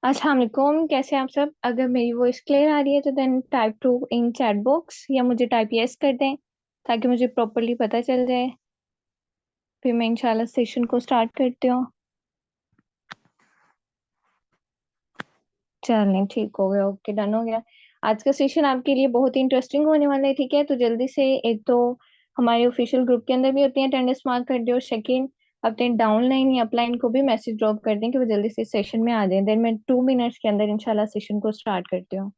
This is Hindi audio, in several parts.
अस्सलाम वालेकुम, कैसे हैं आप सब? अगर मेरी वॉइस क्लियर आ रही है तो then type two in chat box या मुझे टाइप यस कर दें ताकि मुझे प्रॉपर्ली पता चल जाए। फिर मैं इंशाल्लाह सेशन को स्टार्ट करती हूँ। चलें, ठीक हो गया। ओके, डन हो गया। आज का सेशन आपके लिए बहुत ही इंटरेस्टिंग होने वाला है, ठीक है? तो जल्दी से एक तो हमारे ऑफिशियल ग्रुप के अंदर भी अपनी अटेंडेंस मार्क कर दो। सेकंड, अपने डाउनलाइन या अपलाइन को भी मैसेज ड्रॉप कर दें कि वो जल्दी से सेशन में आ जाएं। देन मैं 2 मिनट्स के अंदर इंशाल्लाह सेशन को स्टार्ट करती हूँ।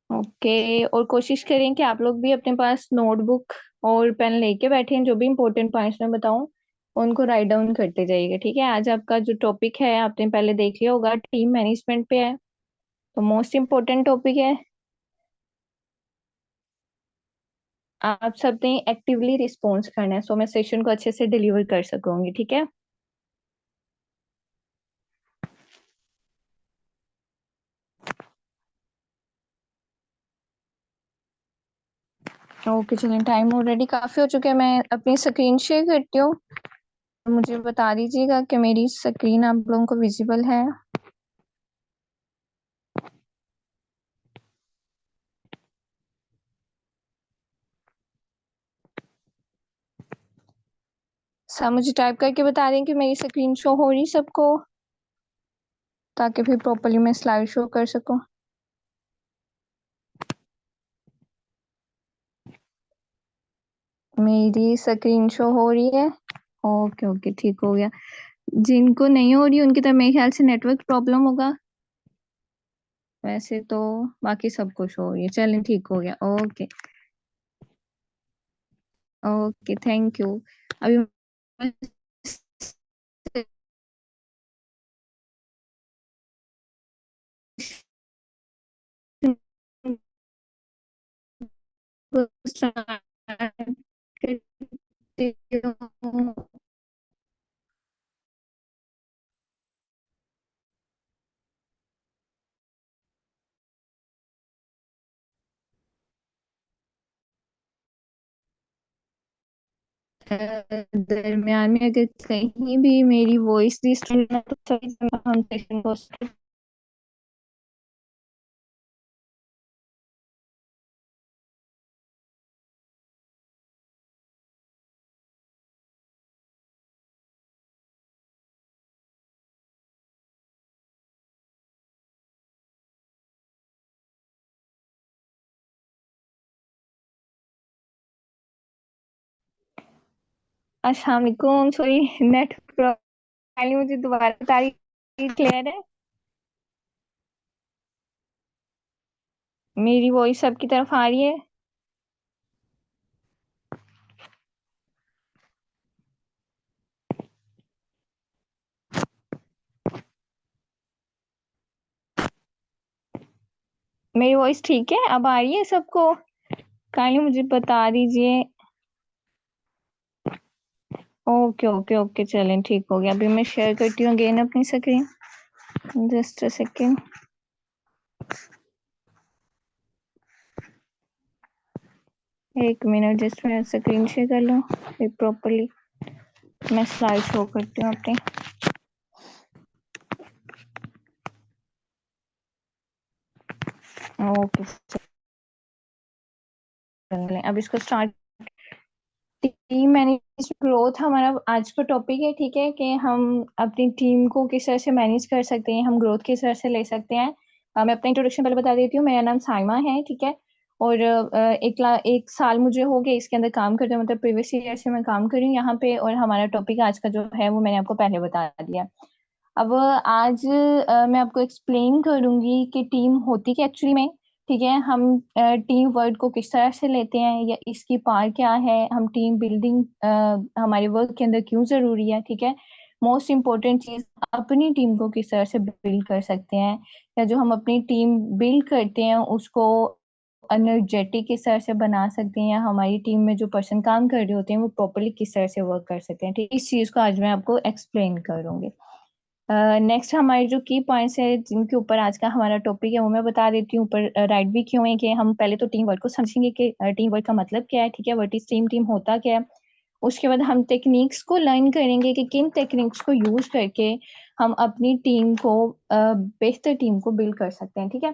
ओके, और कोशिश करें कि आप लोग भी अपने पास नोटबुक और पेन लेके बैठें। जो भी इंपॉर्टेंट पॉइंट्स मैं बताऊं उनको राइट डाउन करते जाइएगा, ठीक है? आज आपका जो टॉपिक है आपने पहले देख लिया होगा, टीम मैनेजमेंट पे है। तो मोस्ट इम्पोर्टेंट टॉपिक है। आप सब ने एक्टिवली रिस्पॉन्स करना है, सो मैं सेशन को अच्छे से डिलीवर कर सकूंगी, ठीक है? ओके, चलिए, टाइम ऑलरेडी काफी हो चुका है। मैं अपनी स्क्रीन शेयर करती हूँ। मुझे बता दीजिएगा कि मेरी स्क्रीन आप लोगों को विजिबल है। सब मुझे टाइप करके बता दें कि मेरी स्क्रीन शो हो रही सबको, ताकि फिर प्रॉपर्ली मैं स्लाइड शो कर सकूं। मेरी स्क्रीन शो हो रही है। ओके ओके, ठीक हो गया। जिनको नहीं हो रही उनकी तरफ मेरे ख्याल से नेटवर्क प्रॉब्लम होगा। वैसे तो बाकी सब कुछ हो रही है। चलें, ठीक हो गया। Okay okay, thank you. अभी दरमियान में अगर कहीं भी मेरी वॉइस डिस्टर्ब ना तो सभी हम सेशन को अस्सलाम वालेकुम। Sorry, net problem. मुझे दोबारा बता रही, क्लियर है? मेरी वॉइस सबकी तरफ आ रही है? मेरी वॉइस ठीक है? अब आ रही है सबको? काइंडली मुझे बता दीजिए। ओके ओके ओके, चलें, ठीक हो गया। अभी मैं शेयर करती हूँ अगेन अपनी स्क्रीन। Just a second. एक मिनट, जस्ट मैं स्क्रीन शेयर कर लूँ फिर प्रॉपर्ली मैं स्लाइड शो करती हूँ अपनी। ओके, चलें, अब इसको स्टार्ट। टीम मैनेज ग्रोथ हमारा आज का टॉपिक है, ठीक है? कि हम अपनी टीम को किस तरह से मैनेज कर सकते हैं, हम ग्रोथ किस तरह से ले सकते हैं। मैं अपना इंट्रोडक्शन पहले बता देती हूँ। मेरा नाम साइमा है, ठीक है? और एक साल मुझे हो गया इसके अंदर काम करते, मतलब प्रीवियस ईयर से मैं काम कर रही हूँ यहाँ पे। और हमारा टॉपिक आज का जो है वो मैंने आपको पहले बता दिया। अब आज मैं आपको एक्सप्लेन करूंगी कि टीम होती क्या एक्चुअली में, ठीक है? हम टीम वर्ड को किस तरह से लेते हैं या इसकी पार क्या है, हम टीम बिल्डिंग हमारे वर्क के अंदर क्यों जरूरी है, ठीक है? मोस्ट इम्पोर्टेंट चीज, अपनी टीम को किस तरह से बिल्ड कर सकते हैं, या जो हम अपनी टीम बिल्ड करते हैं उसको एनर्जेटिक किस तरह से बना सकते हैं, या हमारी टीम में जो पर्सन काम कर रहे होते हैं वो प्रॉपरली किस तरह से वर्क कर सकते हैं, ठीक? इस चीज को आज मैं आपको एक्सप्लेन करूंगी। नेक्स्ट हमारे जो की पॉइंट्स है जिनके ऊपर आज का हमारा टॉपिक है वो मैं बता देती हूँ। ऊपर राइट भी क्यों है कि हम पहले तो टीम वर्क को समझेंगे कि टीम वर्क का मतलब क्या है, ठीक है? व्हाट इज टीम, टीम होता क्या है। उसके बाद हम टेक्निक्स को लर्न करेंगे कि किन टेक्निक्स को यूज करके हम अपनी टीम को बेहतर टीम को बिल्ड कर सकते हैं, ठीक है।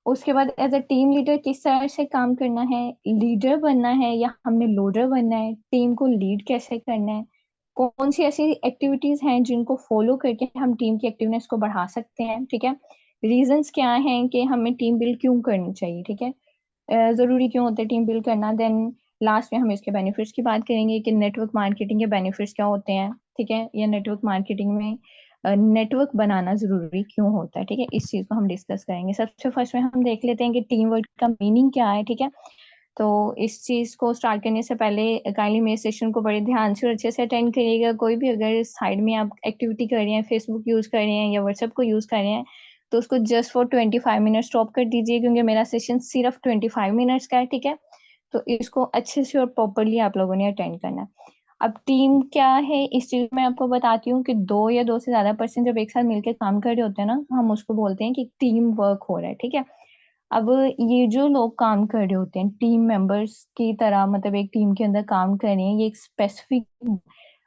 उसके बाद एज अ टीम लीडर किस तरह से काम करना है, लीडर बनना है या हमने लोडर बनना है, टीम को लीड कैसे करना है, कौन सी ऐसी एक्टिविटीज हैं जिनको फॉलो करके हम टीम की एक्टिवनेस को बढ़ा सकते हैं, ठीक है। रीजंस क्या हैं कि हमें टीम बिल्ड क्यों करनी चाहिए, ठीक है। जरूरी क्यों होता है टीम बिल्ड करना। देन लास्ट में हम इसके बेनिफिट्स की बात करेंगे कि नेटवर्क मार्केटिंग के बेनिफिट्स क्या होते हैं, ठीक है। या नेटवर्क मार्केटिंग में नेटवर्क बनाना जरूरी क्यों होता है, ठीक है। इस चीज को हम डिस्कस करेंगे। सबसे फर्स्ट में हम देख लेते हैं कि टीम वर्क का मीनिंग क्या है, ठीक है। तो इस चीज को स्टार्ट करने से पहले काइंडली मेरे सेशन को बड़े ध्यान से और अच्छे से अटेंड करिएगा। कोई भी अगर साइड में आप एक्टिविटी कर रहे हैं, फेसबुक यूज कर रहे हैं या व्हाट्सएप को यूज कर रहे हैं, तो उसको जस्ट फॉर 25 मिनट स्टॉप कर दीजिए, क्योंकि मेरा सेशन सिर्फ 25 मिनट्स का है, ठीक है। तो इसको अच्छे से और प्रॉपरली आप लोगों ने अटेंड करना है। अब टीम क्या है इस चीज में आपको बताती हूँ कि दो या दो से ज्यादा पर्सन जब एक साथ मिलकर काम कर रहे होते हैं ना, तो हम उसको बोलते हैं कि टीम वर्क हो रहा है, ठीक है। अब ये जो लोग काम कर रहे होते हैं टीम मेंबर्स की तरह, मतलब एक टीम के अंदर काम कर रहे हैं, ये एक स्पेसिफिक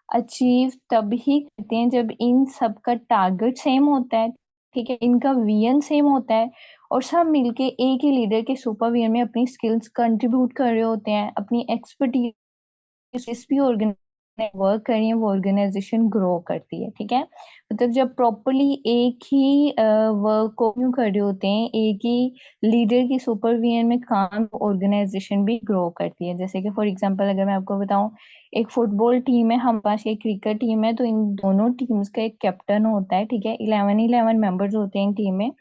अचीव तभी करते हैं जब इन सबका टारगेट सेम होता है, ठीक है, इनका विजन सेम होता है और सब मिलके एक ही लीडर के सुपरविजन में अपनी स्किल्स कंट्रीब्यूट कर रहे होते हैं, अपनी एक्सपर्टीज जिस भी ऑर्गेनाइजेशन वर्क कर रही है वो ऑर्गेनाइजेशन ग्रो करती है, ठीक है। मतलब जब प्रॉपरली एक ही वर्क को क्यों कर रहे होते हैं, एक ही लीडर की सुपरविजन में काम, ऑर्गेनाइजेशन भी ग्रो करती है। जैसे कि फॉर एग्जांपल अगर मैं आपको बताऊं, एक फुटबॉल टीम है, हमारे पास एक क्रिकेट टीम है, तो इन दोनों टीम्स का एक कैप्टन होता है, ठीक है। 11 मेंबर्स होते हैं इन टीम में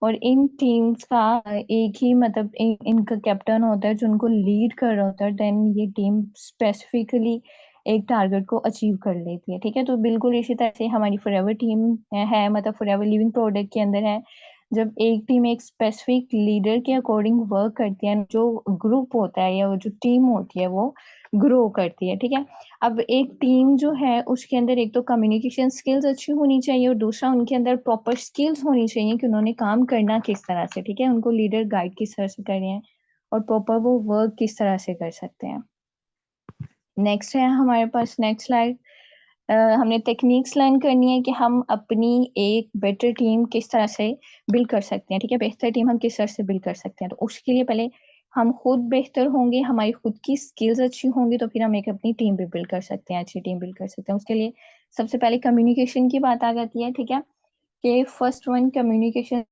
और इन टीम्स का एक ही मतलब इनका कैप्टन होता है जो उनको लीड कर रहा होता है। देन ये टीम स्पेसिफिकली एक टारगेट को अचीव कर लेती है, ठीक है। तो बिल्कुल इसी तरह से हमारी फॉरएवर टीम है, मतलब फॉरएवर लिविंग प्रोडक्ट के अंदर है। जब एक टीम एक स्पेसिफिक लीडर के अकॉर्डिंग वर्क करती है, जो ग्रुप होता है या वो जो टीम होती है वो ग्रो करती है, ठीक है। अब एक टीम जो है उसके अंदर एक तो कम्युनिकेशन स्किल्स अच्छी होनी चाहिए और दूसरा उनके अंदर प्रॉपर स्किल्स होनी चाहिए कि उन्होंने काम करना किस तरह से, ठीक है। उनको लीडर गाइड किस तरह से कर रहे हैं और प्रॉपर वो वर्क किस तरह से कर सकते हैं। नेक्स्ट है हमारे पास नेक्स्ट स्लाइड। हमने टेक्निक्स लर्न करनी है कि हम अपनी एक बेटर टीम किस तरह से बिल्ड कर सकते हैं, ठीक है। बेहतर टीम हम किस तरह से बिल्ड कर सकते हैं, तो उसके लिए पहले हम खुद बेहतर होंगे, हमारी खुद की स्किल्स अच्छी होंगी, तो फिर हम एक अपनी टीम भी बिल्ड कर सकते हैं, अच्छी टीम बिल्ड कर सकते हैं। उसके लिए सबसे पहले कम्युनिकेशन की बात आ जाती है, ठीक है। कि फर्स्ट वन कम्युनिकेशन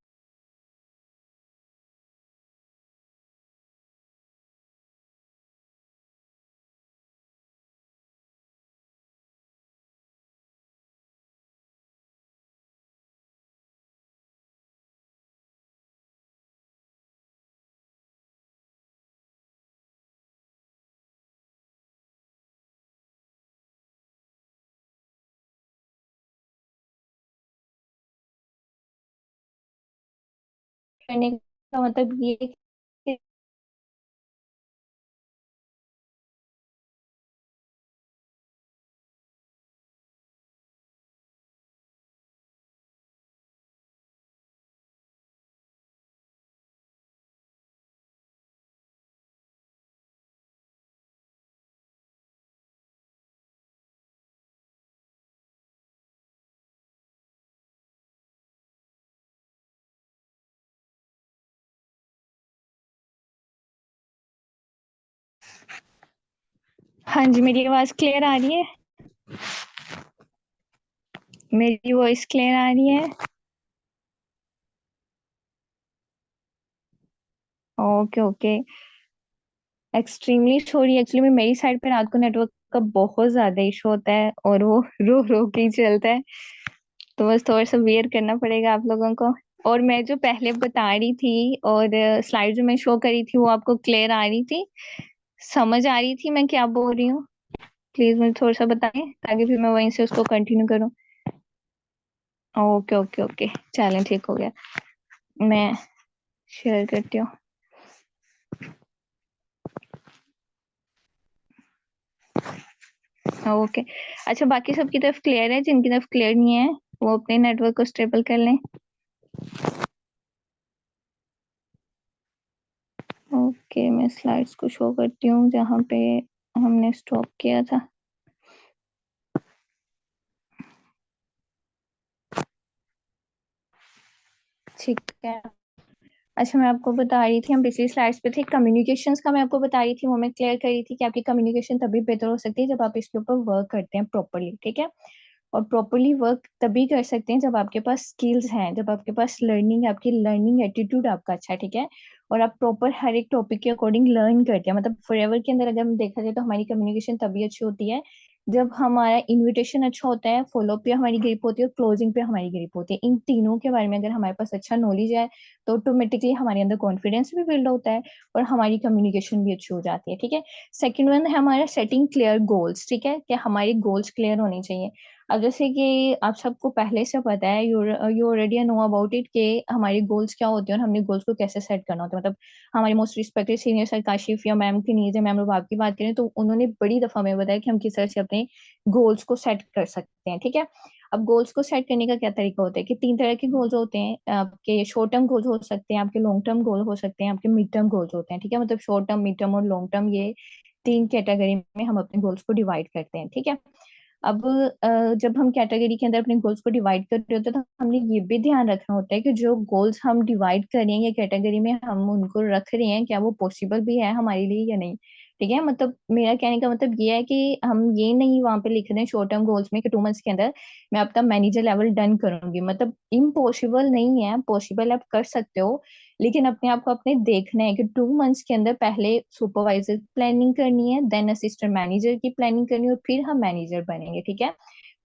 करने का मतलब ये है कि हाँ जी, मेरी आवाज क्लियर आ रही है? मेरी वॉइस क्लियर आ रही है? Okay okay. Extremely sorry, actually में मेरी साइड पे रात को नेटवर्क का बहुत ज्यादा इशू होता है और वो रो रो के ही चलता है, तो बस थोड़ा सा वेयर करना पड़ेगा आप लोगों को। और मैं जो पहले बता रही थी और स्लाइड जो मैं शो करी थी वो आपको क्लियर आ रही थी, समझ आ रही थी मैं क्या बोल रही हूँ? प्लीज मुझे थोड़ा सा बताएं ताकि फिर मैं वहीं से उसको कंटिन्यू करूँ। ओके ओके ओके, चलें ठीक हो गया। मैं शेयर करती हूँ। ओके, अच्छा बाकी सबकी तरफ क्लियर है? जिनकी तरफ क्लियर नहीं है वो अपने नेटवर्क को स्टेबल कर लें। ओके, मैं स्लाइड्स को शो करती हूँ जहाँ पे हमने स्टॉप किया था। ठीक है। अच्छा, मैं आपको बता रही थी, हम पिछली स्लाइड्स पे थे, कम्युनिकेशंस का मैं आपको बता रही थी, वो मैं क्लियर कर रही थी कि आपकी कम्युनिकेशन तभी बेहतर हो सकती है जब आप इसके ऊपर वर्क करते हैं प्रॉपरली, ठीक है। और प्रॉपरली वर्क तभी कर सकते हैं जब आपके पास स्किल्स हैं, जब आपके पास लर्निंग, आपकी लर्निंग एटीट्यूड आपका अच्छा है, ठीक है। और आप प्रॉपर हर एक टॉपिक के अकॉर्डिंग लर्न करते हैं, मतलब फॉरएवर के अंदर अगर हम देखा जाए तो हमारी कम्युनिकेशन तभी अच्छी होती है जब हमारा इन्विटेशन अच्छा होता है, फॉलो अप पे हमारी ग्रिप होती है और क्लोजिंग पे हमारी ग्रिप होती है। इन तीनों के बारे में अगर हमारे पास अच्छा नॉलेज है तो ऑटोमेटिकली हमारे अंदर कॉन्फिडेंस भी बिल्ड होता है और हमारी कम्युनिकेशन भी अच्छी हो जाती है, ठीक है। सेकंड वन है हमारा सेटिंग क्लियर गोल्स, ठीक है, कि हमारी गोल्स क्लियर होनी चाहिए। अब जैसे कि आप सबको पहले से पता है, you already know about it, कि हमारी गोल्स क्या होते हैं और हमने गोल्स को कैसे सेट करना होता है। मतलब हमारे most respected senior sir Kashif या मैम की नीज है, मैम रूबाब की बात करें तो उन्होंने बड़ी दफा हमें बताया कि हम किस तरह से अपने गोल्स को सेट कर सकते हैं, ठीक है। अब गोल्स को सेट करने का क्या तरीका होता है कि 3 तरह के गोल्स होते हैं आपके। शॉर्ट टर्म गोल्स हो सकते हैं, आपके लॉन्ग टर्म गोल हो सकते हैं, आपके मिड टर्म गोल्स होते हैं, ठीक है। मतलब शॉर्ट टर्म, मिड टर्म और लॉन्ग टर्म, ये 3 कैटेगरी में हम अपने गोल्स को डिवाइड करते हैं, ठीक है। अब जब हम कैटेगरी के अंदर अपने गोल्स को डिवाइड कर रहे होते हैं तो हमने ये भी ध्यान रखना होता है कि जो गोल्स हम डिवाइड कर रहे हैं या कैटेगरी में हम उनको रख रहे हैं, क्या वो पॉसिबल भी है हमारे लिए या नहीं, ठीक है। मतलब मेरा कहने का मतलब ये है कि हम ये नहीं वहां पे लिख रहे हैं शॉर्ट टर्म गोल्स में कि 2 मंथ्स के अंदर मैं अपना मैनेजर लेवल डन करूंगी। मतलब इम्पॉसिबल नहीं है, पॉसिबल आप कर सकते हो, लेकिन अपने आप को अपने देखना है कि 2 मंथ्स के अंदर पहले सुपरवाइजर की प्लानिंग करनी है, देन असिस्टेंट मैनेजर की प्लानिंग करनी है और फिर हम मैनेजर बनेंगे, ठीक है।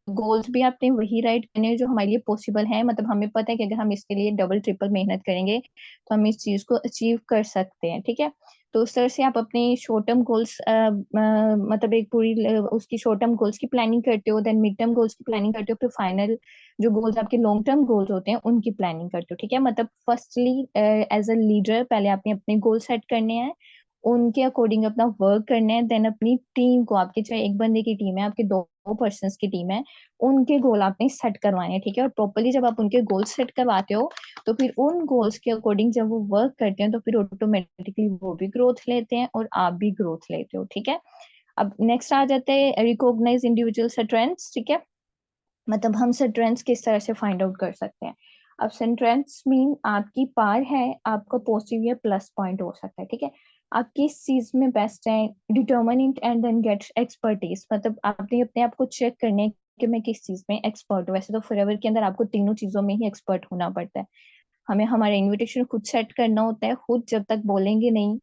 गोल्स भी आपने वही राइट करने हैं जो हमारे लिए पॉसिबल है। मतलब हमें पता है कि अगर हम इसके लिए डबल ट्रिपल मेहनत करेंगे तो हम इस चीज को अचीव कर सकते हैं, ठीक है। तो उस तरह से आप अपने शॉर्ट टर्म गोल्स, मतलब एक पूरी उसकी शॉर्ट टर्म गोल्स की प्लानिंग करते हो, देन मिड टर्म गोल्स की प्लानिंग करते हो, फिर फाइनल जो गोल्स आपके लॉन्ग टर्म गोल्स होते हैं उनकी प्लानिंग करते हो, ठीक है। मतलब फर्स्टली एज अ लीडर पहले आपने अपने गोल सेट करने हैं, उनके अकॉर्डिंग अपना वर्क करना है, देन अपनी टीम को, आपके चाहे एक बंदे की टीम है, आपके दो पर्सन की टीम है, उनके गोल आपने सेट करवाने हैं, ठीक है। और प्रॉपरली जब आप उनके गोल सेट करवाते हो तो फिर उन गोल्स के अकॉर्डिंग जब वो वर्क करते हैं तो फिर ऑटोमेटिकली वो भी ग्रोथ लेते हैं और आप भी ग्रोथ लेते हो, ठीक है। अब नेक्स्ट आ जाते हैं रिकॉग्नाइज इंडिविजुअल स्ट्रेंथ्स, ठीक है। मतलब हम स्ट्रेंथ्स किस तरह से फाइंड आउट कर सकते हैं। अब स्ट्रेंथ्स मीन आपकी पार है, आपका पॉजिटिव या प्लस पॉइंट हो सकता है, ठीक है। आप किस चीज में बेस्ट है, determine it and then get expertise. मतलब आपने अपने आप को चेक करने है कि मैं किस चीज में एक्सपर्ट हूँ। वैसे तो फॉरएवर के अंदर आपको तीनों चीजों में ही एक्सपर्ट होना पड़ता है। हमें हमारा इनविटेशन खुद सेट करना होता है, खुद जब तक बोलेंगे नहीं,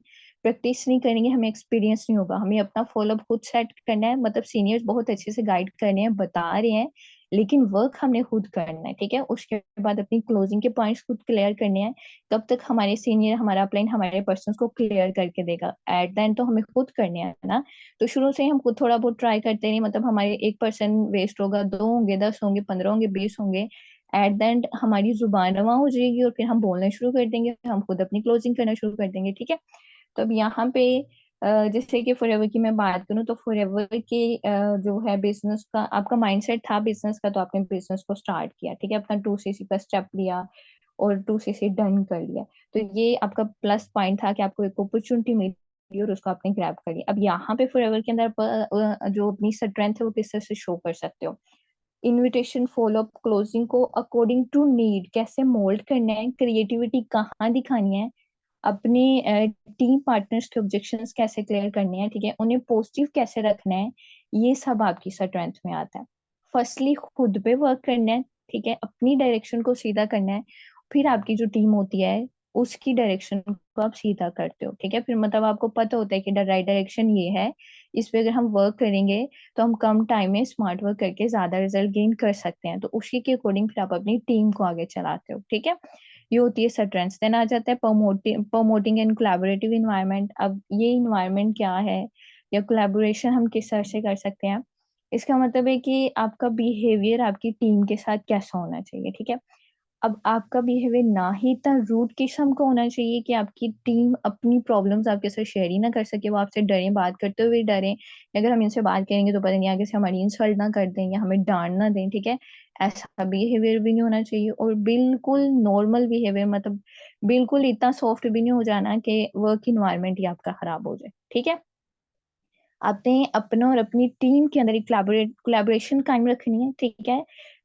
प्रैक्टिस नहीं करेंगे, हमें एक्सपीरियंस नहीं होगा। हमें अपना फॉलोअप खुद सेट करना है, मतलब सीनियर्स बहुत अच्छे से गाइड कर रहे हैं, बता रहे हैं, लेकिन वर्क हमने खुद करना है, ठीक है। उसके बाद अपनी क्लोजिंग के पॉइंट्स खुद क्लियर करने हैं। कब तक हमारे सीनियर, हमारा अपलाइन हमारे पर्सन को क्लियर करके देगा, एट द एंड तो हमें खुद करने हैं ना। तो शुरू से ही हम खुद थोड़ा बहुत ट्राई करते नहीं, मतलब हमारे 1% वेस्ट होगा, 2 होंगे, 10 होंगे, 15 होंगे, 20 होंगे, एट द एंड हमारी जुबान रवा हो जाएगी और फिर हम बोलना शुरू कर देंगे, हम खुद अपनी क्लोजिंग करना शुरू कर देंगे, ठीक है। तो अब यहाँ पे जैसे कि फॉरएवर की मैं बात करूँ तो फॉरएवर के जो है बिजनेस का आपका माइंडसेट था बिजनेस का, तो आपने बिजनेस को स्टार्ट किया, ठीक है, अपना 2cc का स्टेप लिया और 2cc डन कर लिया। तो ये आपका प्लस पॉइंट था कि आपको एक अपॉर्चुनिटी मिली और उसको आपने ग्रैब कर लिया। अब यहाँ पे फॉरएवर के अंदर जो अपनी स्ट्रेंथ है वो किस तरह से शो कर सकते हो। इनविटेशन, फॉलोअप, क्लोजिंग को अकॉर्डिंग टू नीड कैसे मोल्ड करना है, क्रिएटिविटी कहाँ दिखानी है, अपने टीम पार्टनर्स के ऑब्जेक्शंस कैसे क्लियर करने हैं, ठीक है, उन्हें पॉजिटिव कैसे रखना है, ये सब आपकी स्ट्रेंथ में आता है। फर्स्टली खुद पे वर्क करना है, ठीक है, अपनी डायरेक्शन को सीधा करना है, फिर आपकी जो टीम होती है उसकी डायरेक्शन को आप सीधा करते हो, ठीक है। फिर मतलब आपको पता होता है कि राइट डायरेक्शन ये है, इस पे अगर हम वर्क करेंगे तो हम कम टाइम में स्मार्ट वर्क करके ज्यादा रिजल्ट गेन कर सकते हैं। तो उसी के अकॉर्डिंग फिर आप अपनी टीम को आगे चलाते हो, ठीक है। ये होती है स्ट्रेंथ्स। देन आ जाता है प्रमोटिंग एंड कोलैबोरेटिव इन्वायरमेंट। अब ये इन्वायरमेंट क्या है या कोलैबोरेशन हम किस तरह से कर सकते हैं, इसका मतलब है कि आपका बिहेवियर आपकी टीम के साथ कैसा होना चाहिए, ठीक है। अब आपका बिहेवियर ना ही इतना रूड किस्म का होना चाहिए कि आपकी टीम अपनी प्रॉब्लम्स आपके साथ शेयर ही ना कर सके, वो आपसे डरे, बात करते हुए डरे, अगर हम इनसे बात करेंगे तो पता नहीं आगे से हमारी इंसल्ट ना कर दें या हमें डांट ना दें, ठीक है। ऐसा बिहेवियर भी नहीं होना चाहिए। और बिल्कुल नॉर्मल बिहेवियर, मतलब बिल्कुल इतना सॉफ्ट भी नहीं हो जाना कि वर्क इन्वायरमेंट ही आपका खराब हो जाए, ठीक है। आपने अपना और अपनी टीम के अंदर एक कोलैबोरेशन कायम रखनी है, ठीक है,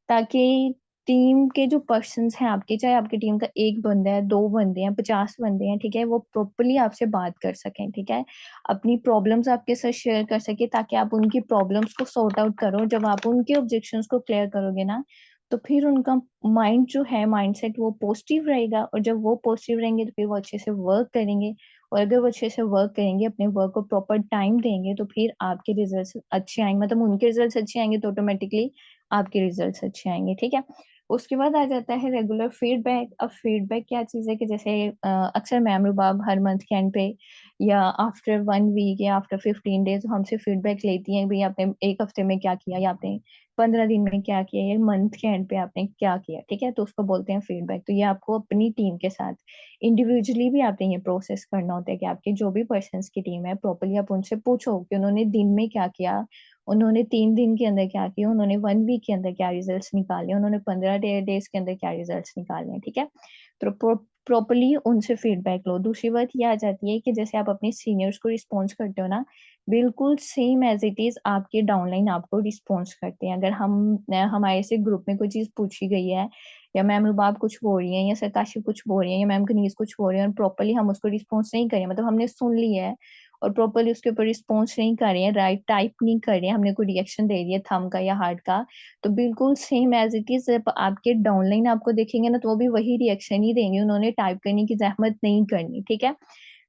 ताकि टीम के जो पर्सन्स हैं आपके, चाहे आपकी टीम का एक बंदा है, दो बंदे हैं, 50 बंदे हैं, ठीक है, वो प्रॉपरली आपसे बात कर सकें, ठीक है, अपनी प्रॉब्लम्स आपके साथ शेयर कर सके, ताकि आप उनकी प्रॉब्लम्स को सॉर्ट आउट करो। जब आप उनके ऑब्जेक्शंस को क्लियर करोगे ना, तो फिर उनका माइंड जो है, माइंडसेट वो पॉजिटिव रहेगा, और जब वो पॉजिटिव रहेंगे तो फिर वो अच्छे से वर्क करेंगे, और अगर वो अच्छे से वर्क करेंगे, अपने वर्क को प्रॉपर टाइम देंगे, तो फिर आपके रिजल्ट्स अच्छे आएंगे, मतलब उनके रिजल्ट्स अच्छे आएंगे तो ऑटोमेटिकली आपके रिजल्ट्स अच्छे आएंगे, ठीक है। उसके बाद आ जाता है रेगुलर फीडबैक। अब फीडबैक क्या चीज है कि जैसे अक्सर मैम रुबाब हर मंथ के एंड पे या आफ्टर 1 वीक या आफ्टर 15 डेज हमसे फीडबैक लेती हैं, भाई आपने एक हफ्ते में क्या किया, या आपने 15 दिन में क्या किया, या मंथ के एंड पे आपने क्या किया, ठीक है, तो उसको बोलते हैं फीडबैक। तो ये आपको अपनी टीम के साथ इंडिविजुअली भी आपने ये प्रोसेस करना होता है कि आपके जो भी पर्सन की टीम है, प्रॉपरली आप उनसे पूछो कि उन्होंने दिन में क्या किया, उन्होंने 3 दिन के अंदर क्या किया, उन्होंने 1 वीक के अंदर क्या रिजल्ट्स निकाले, उन्होंने 15 डेज के अंदर क्या रिजल्ट्स निकाले हैं, ठीक है। तो प्रॉपरली उनसे फीडबैक लो। दूसरी बात ये आ जाती है कि जैसे आप अपने सीनियर्स को रिस्पॉन्स करते हो ना, बिल्कुल सेम एज इट इज आपके डाउनलाइन आपको रिस्पॉन्स करते हैं। अगर हमारे से ग्रुप में कोई चीज पूछी गई है, या मैम रुबाब कुछ बोल रही है, या सर काशिफ कुछ बोल रही है, या मैम कनीज कुछ बोल रही है, और प्रॉपरली हम उसको रिस्पॉन्स नहीं करें, मतलब हमने सुन लिया है और प्रॉपरली उसके ऊपर रिस्पॉन्स नहीं कर रहे हैं, राइट टाइप नहीं कर रहे हैं, हमने कोई रिएक्शन दे दिया थंब का या हार्ट का, तो बिल्कुल सेम एज इट इज जब आपके डाउनलाइन आपको देखेंगे ना, तो वो भी वही रिएक्शन ही देंगे, उन्होंने टाइप करने की जहमत नहीं करनी, ठीक है।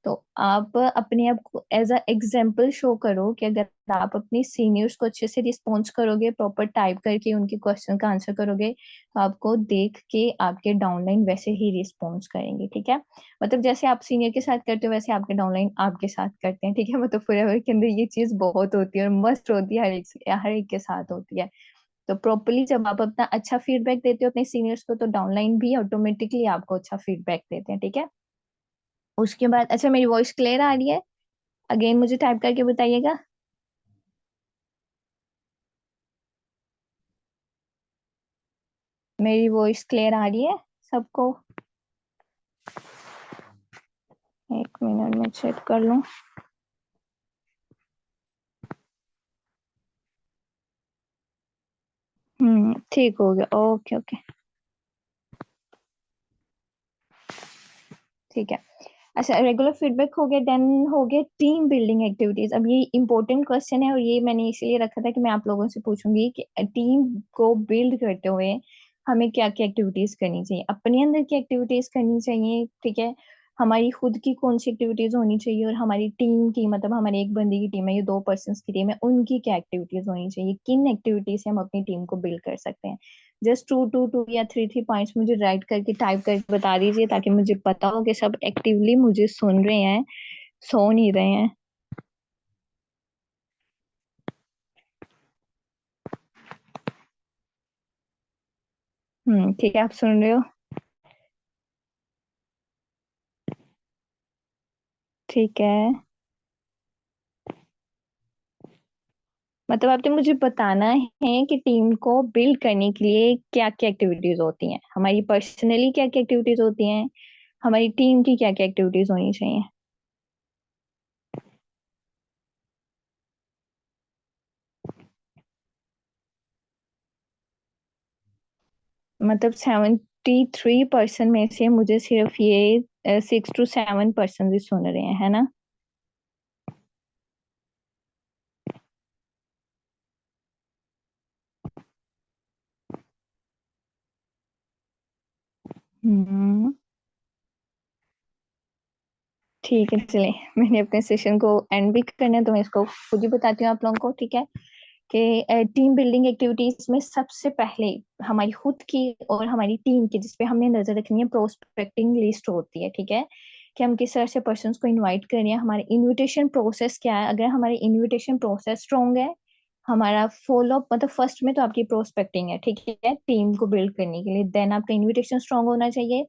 तो आप अपने आप को एज अ एग्जाम्पल शो करो कि अगर आप अपनी सीनियर्स को अच्छे से रिस्पॉन्स करोगे, प्रॉपर टाइप करके उनके क्वेश्चन का आंसर करोगे, तो आपको देख के आपके डाउनलाइन वैसे ही रिस्पॉन्स करेंगे, ठीक है। मतलब जैसे आप सीनियर के साथ करते हो, वैसे आपके डाउनलाइन आपके साथ करते हैं, ठीक है। मतलब फॉरएवर के अंदर ये चीज बहुत होती है और मस्ट होती है, हर एक के साथ होती है। तो प्रॉपरली जब आप अपना अच्छा फीडबैक देते हो अपने सीनियर्स को, तो डाउनलाइन भी ऑटोमेटिकली आपको अच्छा फीडबैक देते हैं, ठीक है। उसके बाद अच्छा, मेरी वॉइस क्लियर आ रही है? अगेन मुझे टाइप करके बताइएगा। मेरी वॉइस क्लियर आ रही है सबको? 1 मिनट में चेक कर लूं। ठीक हो गया, ओके ओके, ठीक है। अच्छा, रेगुलर फीडबैक हो गया, देन हो गया टीम बिल्डिंग एक्टिविटीज। अब ये इंपॉर्टेंट क्वेश्चन है, और ये मैंने इसलिए रखा था कि मैं आप लोगों से पूछूंगी कि टीम को बिल्ड करते हुए हमें क्या क्या एक्टिविटीज करनी चाहिए, अपने अंदर की एक्टिविटीज करनी चाहिए, ठीक है, हमारी खुद की कौन सी एक्टिविटीज होनी चाहिए, और हमारी टीम की, मतलब हमारे एक बंदे की टीम है, ये 2 पर्सन की टीम है, उनकी क्या एक्टिविटीज होनी चाहिए, किन एक्टिविटीज से हम अपनी टीम को बिल्ड कर सकते हैं। जस्ट 2 2 2 या 3 3 पॉइंट्स मुझे राइट करके टाइप करके बता दीजिए, ताकि मुझे पता हो कि सब एक्टिवली मुझे सुन रहे हैं, सो नहीं रहे हैं। ठीक है, आप सुन रहे हो? ठीक है, मतलब आपने मुझे बताना है कि टीम को बिल्ड करने के लिए क्या क्या एक्टिविटीज होती हैं, हमारी पर्सनली क्या क्या एक्टिविटीज होती हैं, हमारी टीम की क्या क्या एक्टिविटीज होनी चाहिए। मतलब 73% में से मुझे सिर्फ ये 6 to 7% ही सुन रहे हैं, है ना? हम्म ठीक है, चले, मैंने अपने सेशन को एंड भी करना है, तो मैं इसको खुद ही बताती हूँ आप लोगों को, ठीक है। कि टीम बिल्डिंग एक्टिविटीज में सबसे पहले हमारी खुद की और हमारी टीम की, जिसपे हमने नजर रखनी है, प्रोस्पेक्टिंग लिस्ट होती है, ठीक है, कि हम किस तरह से पर्सन को इनवाइट कर रहे हैं, हमारे इनविटेशन प्रोसेस क्या है। अगर हमारे इनविटेशन प्रोसेस स्ट्रॉन्ग है, हमारा फॉलो अप, मतलब फर्स्ट में तो आपकी प्रोस्पेक्टिंग है, ठीक है, टीम को बिल्ड करने के लिए, देन आपका इनविटेशन स्ट्रॉन्ग होना चाहिए,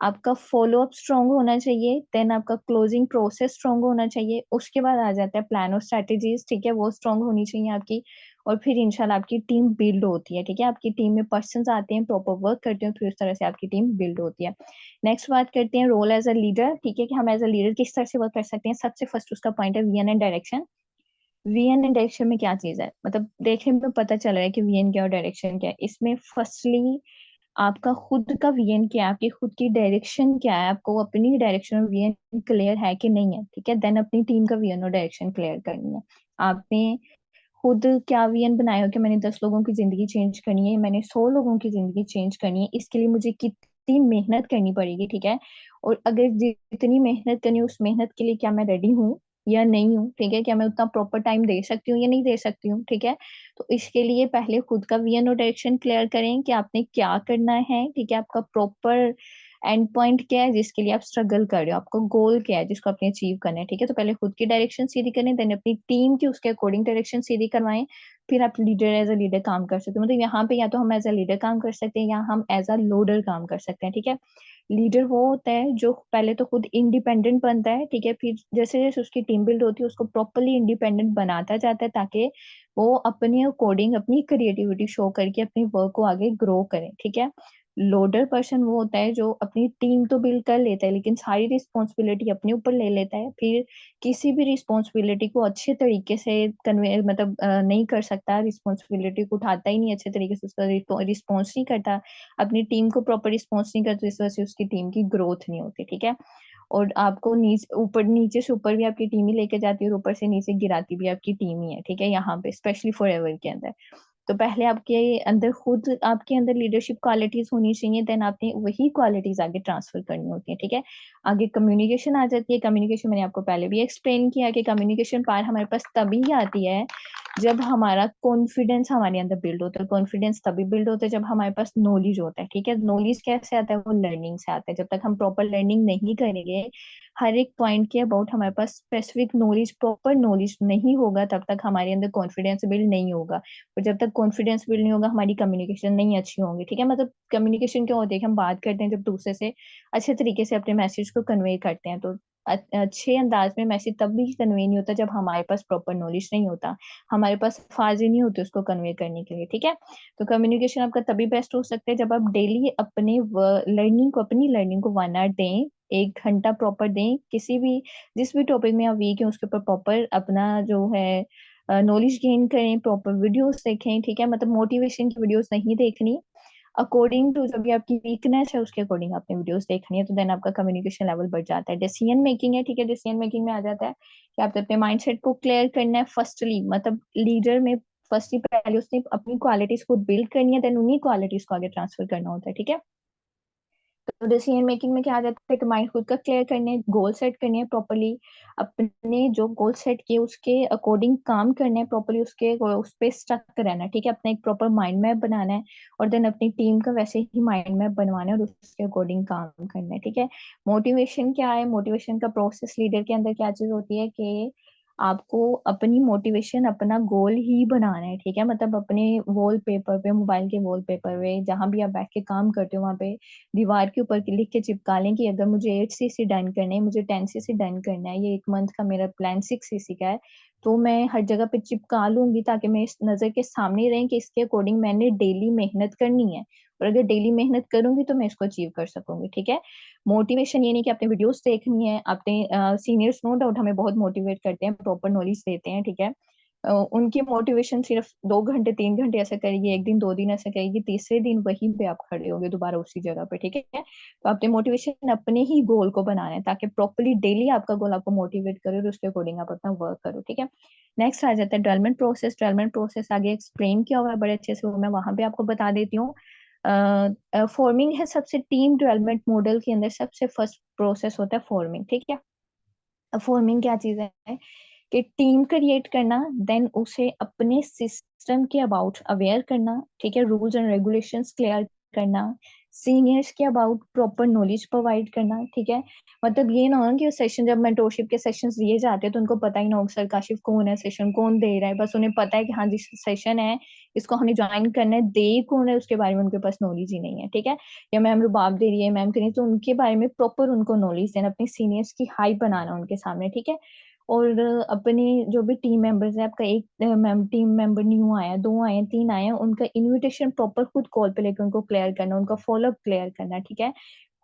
आपका फॉलो अप स्ट्रॉन्ग होना चाहिए, देन आपका क्लोजिंग प्रोसेस स्ट्रॉन्ग होना चाहिए, उसके बाद आ जाता है प्लान और स्ट्रेटेजीज, ठीक है, वो स्ट्रॉन्ग होनी चाहिए आपकी, और फिर इंशाल्लाह आपकी टीम बिल्ड होती है, ठीक है, आपकी टीम में पर्सन आते हैं, प्रॉपर वर्क करते हैं, फिर इस तरह से आपकी टीम बिल्ड होती है। नेक्स्ट बात करते हैं रोल एज अ लीडर, ठीक है, कि हम एज अ लीडर किस तरह से वर्क कर सकते हैं। सबसे फर्स्ट उसका पॉइंट है V N and direction. V N and direction में क्या चीज है, मतलब देखने में पता चल रहा है कि वीएन क्या और डायरेक्शन क्या है। इसमें फर्स्टली आपका खुद का वीएन क्या है, आपकी खुद की डायरेक्शन क्या है, आपको अपनी डायरेक्शन और वीएन क्लियर है कि नहीं है, ठीक है। देन अपनी टीम का वीएन और डायरेक्शन क्लियर करनी है। आपने खुद क्या वीएन बनाया हो कि मैंने 10 लोगों की जिंदगी चेंज करनी है, मैंने 100 लोगों की जिंदगी चेंज करनी है, इसके लिए मुझे कितनी मेहनत करनी पड़ेगी, ठीक है। और अगर जितनी मेहनत करनी है उस मेहनत के लिए क्या मैं रेडी हूँ या नहीं हूँ, ठीक है। क्या मैं उतना प्रॉपर टाइम दे सकती हूँ या नहीं दे सकती हूँ, ठीक है। तो इसके लिए पहले खुद का वीएन और डायरेक्शन क्लियर करें कि आपने क्या करना है, ठीक है। आपका प्रॉपर एंड पॉइंट क्या है जिसके लिए आप स्ट्रगल कर रहे हो, आपका गोल क्या है जिसको आपने अचीव करना है, ठीक है। तो पहले खुद की डायरेक्शन सीधी करें, देन अपनी टीम की उसके अकॉर्डिंग डायरेक्शन सीधी करवाएं। फिर आप लीडर एज अ लीडर काम कर सकते हो। मतलब यहाँ पे या तो हम एज अ लीडर काम कर सकते हैं या हम एज अ लोडर काम कर सकते हैं, ठीक है। लीडर वो होता है जो पहले तो खुद इंडिपेंडेंट बनता है, ठीक है। फिर जैसे जैसे उसकी टीम बिल्ड होती है उसको प्रॉपरली इंडिपेंडेंट बनाता जाता है, ताकि वो अपने अकॉर्डिंग अपनी क्रिएटिविटी शो करके अपनी वर्क को आगे ग्रो करें, ठीक है। लोडर पर्सन वो होता है जो अपनी टीम तो बिल्ड कर लेता है लेकिन सारी रिस्पॉन्सिबिलिटी अपने ऊपर ले लेता है, फिर किसी भी रिस्पॉन्सिबिलिटी को अच्छे तरीके से कन्वे मतलब नहीं कर सकता, रिस्पॉन्सिबिलिटी को उठाता ही नहीं अच्छे तरीके से, उसका रिस्पॉन्स नहीं करता, अपनी टीम को प्रॉपर रिस्पॉन्स नहीं करता, इस वजह से उसकी टीम की ग्रोथ नहीं होती, ठीक है। और आपको नीचे से ऊपर भी आपकी टीम ही लेके जाती है और ऊपर से नीचे गिराती भी आपकी टीम ही है, ठीक है। यहाँ पे स्पेशली फॉरएवर के अंदर तो पहले आपके अंदर खुद आपके अंदर लीडरशिप क्वालिटीज होनी चाहिए, देन आपने वही क्वालिटीज आगे ट्रांसफर करनी होती है, ठीक है। आगे कम्युनिकेशन आ जाती है। कम्युनिकेशन मैंने आपको पहले भी एक्सप्लेन किया कि कम्युनिकेशन पार हमारे पास तभी आती है जब हमारा कॉन्फिडेंस हमारे अंदर बिल्ड होता है। कॉन्फिडेंस तभी बिल्ड होता है जब हमारे पास नॉलेज होता है, ठीक है। नॉलेज कैसे आता है, वो लर्निंग से आता है। जब तक हम प्रॉपर लर्निंग नहीं करेंगे, हर एक पॉइंट के अबाउट हमारे पास स्पेसिफिक नॉलेज प्रॉपर नॉलेज नहीं होगा, तब तक हमारे अंदर कॉन्फिडेंस बिल्ड नहीं होगा। और जब तक कॉन्फिडेंस बिल्ड नहीं होगा हमारी कम्युनिकेशन नहीं अच्छी होगी, ठीक है। मतलब कम्युनिकेशन क्या होती है कि हम बात करते हैं जब दूसरे से अच्छे तरीके से अपने मैसेज को कन्वे करते हैं, तो अच्छे अंदाज में मैसेज तब भी कन्वे नहीं होता जब हमारे पास प्रॉपर नॉलेज नहीं होता, हमारे पास अल्फाज ही नहीं होते उसको कन्वे करने के लिए, ठीक है। तो कम्युनिकेशन आपका तभी बेस्ट हो सकता है जब आप डेली अपने अपनी लर्निंग को 1 आवर दें, 1 घंटा प्रॉपर दें, किसी भी जिस भी टॉपिक में आप वीक है उसके ऊपर प्रॉपर अपना जो है नॉलेज गेन करें, प्रॉपर वीडियोस देखें, ठीक है। मतलब मोटिवेशन की वीडियोस नहीं देखनी, अकॉर्डिंग टू जो भी आपकी वीकनेस है उसके अकॉर्डिंग आपने वीडियोस देखनी है, तो देन आपका कम्युनिकेशन लेवल बढ़ जाता है। डिसीजन मेकिंग है, ठीक है। डिसीजन मेकिंग में आ जाता है कि आपको अपने माइंडसेट को क्लियर करना है फर्स्टली, मतलब लीडर में फर्स्टली पहले उसने अपनी क्वालिटीज को बिल्ड करनी है, देन उन्हीं क्वालिटीज को आगे ट्रांसफर करना होता है, ठीक है। तो डिसीजन मेकिंग में क्या आ जाता है कि माइंड खुद का क्लियर करने, गोल सेट करनी है प्रॉपरली, अपने जो गोल सेट किए उसके अकॉर्डिंग काम करना है प्रॉपरली, उसके उस पे स्टक रहना है, ठीक है। अपना एक प्रॉपर माइंड मैप बनाना है और देन अपनी टीम का वैसे ही माइंड मैप बनवाना है और उसके अकॉर्डिंग काम करना है, ठीक है। मोटिवेशन क्या है, मोटिवेशन का प्रोसेस लीडर के अंदर क्या चीज होती है कि आपको अपनी मोटिवेशन अपना गोल ही बनाना है, ठीक है। मतलब अपने वॉल पेपर पे, मोबाइल के वॉल पेपर पे, जहां भी आप बैठ के काम करते हो वहां पे दीवार के ऊपर लिख के चिपका लें कि अगर मुझे 8 सीसी डन करने हैं, मुझे 10 सीसी डन करना है, ये 1 मंथ का मेरा प्लान 6 सीसी का है, तो मैं हर जगह पे चिपका लूंगी ताकि मैं इस नजर के सामने रहे कि इसके अकॉर्डिंग मैंने डेली मेहनत करनी है, और अगर डेली मेहनत करूंगी तो मैं इसको अचीव कर सकूंगी, ठीक है। मोटिवेशन ये नहीं कि आपने वीडियोस देखनी है, आपने सीनियर्स नो डाउट हमें बहुत मोटिवेट करते हैं, प्रॉपर नॉलेज देते हैं, ठीक है। उनकी मोटिवेशन सिर्फ 2 घंटे 3 घंटे ऐसा करेगी, एक दिन 2 दिन ऐसा करेगी, तीसरे दिन वहीं पे आप खड़े होगे दोबारा उसी जगह पे, ठीक है। तो आपने मोटिवेशन अपने ही गोल को बनाना है ताकि प्रॉपरली डेली आपका गोल आपको मोटिवेट करे और उसके अकॉर्डिंग आप अपना वर्क करो, ठीक है। नेक्स्ट आ जाता है डेवलपमेंट प्रोसेस। डेवलपमेंट प्रोसेस आगे एक्सप्लेन किया हुआ है बड़े अच्छे से, वो मैं वहां पे आपको बता देती हूँ। फॉर्मिंग है सबसे, टीम डेवलपमेंट मॉडल के अंदर सबसे फर्स्ट प्रोसेस होता है फॉर्मिंग, ठीक है। फॉर्मिंग क्या चीज है कि टीम क्रिएट करना, देन उसे अपने सिस्टम के अबाउट अवेयर करना, ठीक है। रूल्स एंड रेगुलेशंस क्लियर करना, सीनियर्स के अबाउट प्रॉपर नॉलेज प्रोवाइड करना, ठीक है। मतलब ये ना हो कि सेशन जब मेंटोरशिप के सेशंस दिए जाते हैं तो उनको पता ही ना हो सर काशिफ कौन है, सेशन कौन दे रहा है, बस उन्हें पता है कि हाँ जिस सेशन है इसको हमें ज्वाइन करना है, दे कौन है उसके बारे में उनके पास नॉलेज ही नहीं है, ठीक है। या मैम रुबाब दे रही है, मैम करी, तो उनके बारे में प्रॉपर उनको नॉलेज देना, अपनी सीनियर्स की हाइप बनाना उनके सामने, ठीक है। और अपने जो भी टीम मेंबर्स है, आपका एक टीम मेंबर न्यू आया, 2 आए, 3 आए, उनका इनविटेशन प्रॉपर खुद कॉल पे लेकर उनको क्लियर करना, उनका फॉलोअप क्लियर करना, ठीक है।